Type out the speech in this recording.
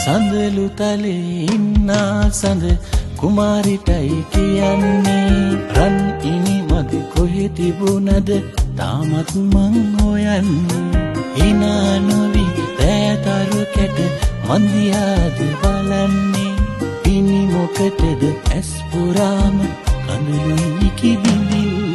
සඳලු තලේ ඉන්නා සඳ කුමාරිටයි කියන්නේ රන් ඉනි මග කොහෙ තිබුණද තාමත් මං හොයන්නේ හිනා නොවි දෑතරු කැට මන්දියාද බලන්නේ ඉනි මොකටද ඇස් පුරාම කඳුළුයි කිබිඳිල්